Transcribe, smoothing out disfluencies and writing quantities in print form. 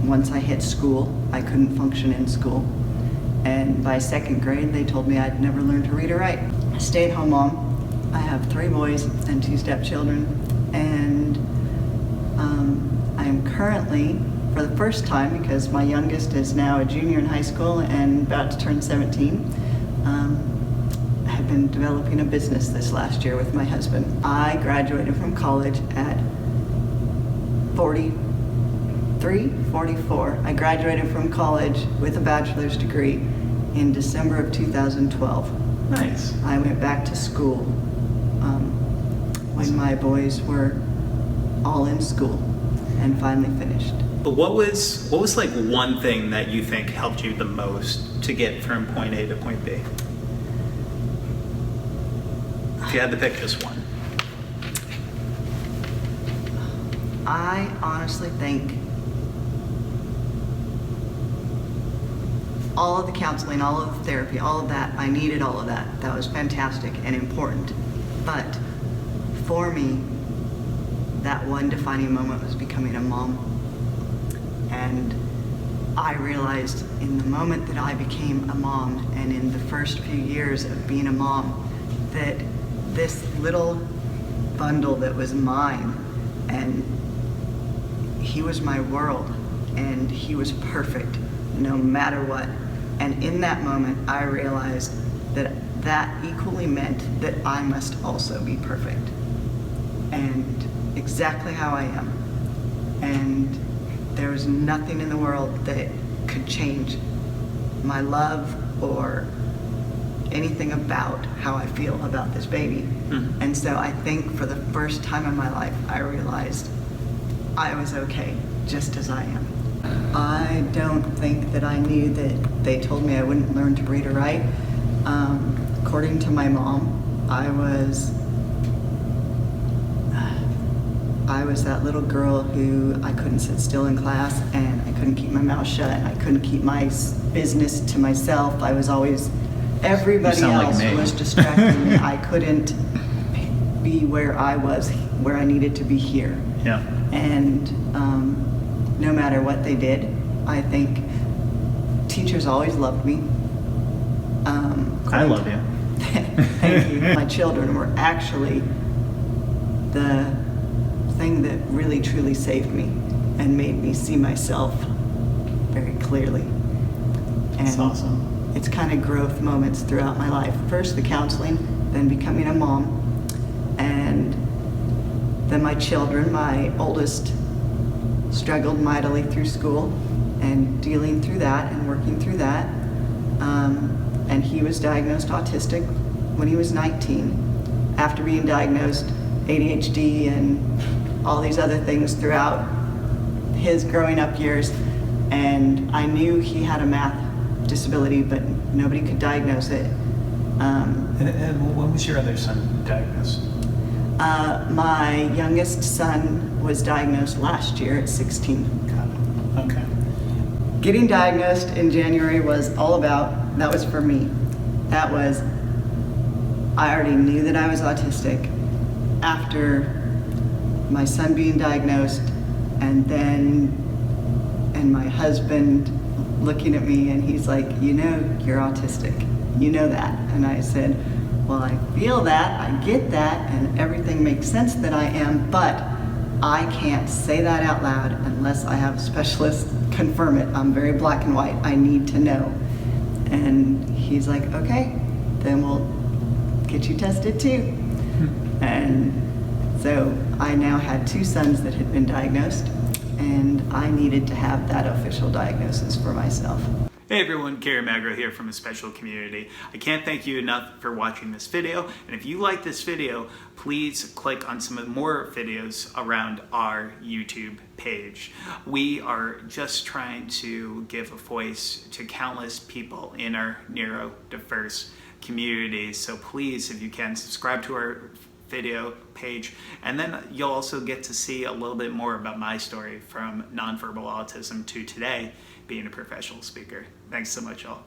once I hit school, I couldn't function in school. And by second grade, they told me I'd never learn to read or write. Stay-at-home mom. I have 3 boys and 2 stepchildren. And I am currently, for the first time, because my youngest is now a junior in high school and about to turn 17, I have been developing a business this last year with my husband. I graduated from college at 44. I graduated from college with a bachelor's degree in December of 2012. Nice. I went back to school when my boys were all in school and finally finished. But what was like one thing that you think helped you the most to get from point A to point B? If you had to pick just one. I honestly think all of the counseling, all of the therapy, all of that, I needed all of that. That was fantastic and important. But for me, that one defining moment was becoming a mom. And I realized in the moment that I became a mom and in the first few years of being a mom, that this little bundle that was mine, and he was my world, and he was perfect no matter what. And in that moment, I realized that that equally meant that I must also be perfect and exactly how I am. And there was nothing in the world that could change my love or anything about how I feel about this baby. Mm-hmm. And so I think for the first time in my life, I realized I was okay just as I am. I don't think that I knew that they told me I wouldn't learn to read or write. According to my mom, I was that little girl who I couldn't sit still in class, and I couldn't keep my mouth shut, and I couldn't keep my business to myself. I was always, everybody else was distracting me. I couldn't be where I was, where I needed to be here. Yeah. And no matter what they did, I think teachers always loved me. I love you. Thank you. My children were actually the thing that really truly saved me and made me see myself very clearly. And that's awesome. It's kind of growth moments throughout my life. First the counseling, then becoming a mom, and then my children. My oldest struggled mightily through school and dealing through that and working through that. And he was diagnosed autistic when he was 19, after being diagnosed ADHD and all these other things throughout his growing up years. And I knew he had a math disability, but nobody could diagnose it. And when was your other son diagnosed? My youngest son was diagnosed last year at 16. Got it. Okay. Getting diagnosed in January was all about, that was for me. That was, I already knew that I was autistic after my son being diagnosed, and my husband looking at me, and he's like, you know, you're autistic. You know that. And I said, well, I feel that, I get that, and everything makes sense that I am, but I can't say that out loud unless I have a specialist confirm it. I'm very black and white. I need to know. And he's like, okay, then we'll get you tested too. And so I now had 2 sons that had been diagnosed, and I needed to have that official diagnosis for myself. Hey everyone, Kerry Magro here from A Special Community. I can't thank you enough for watching this video, and if you like this video, please click on some more videos around our YouTube page. We are just trying to give a voice to countless people in our neurodiverse community, so please, if you can, subscribe to our video page, and then you'll also get to see a little bit more about my story from nonverbal autism to today being a professional speaker. Thanks so much, y'all.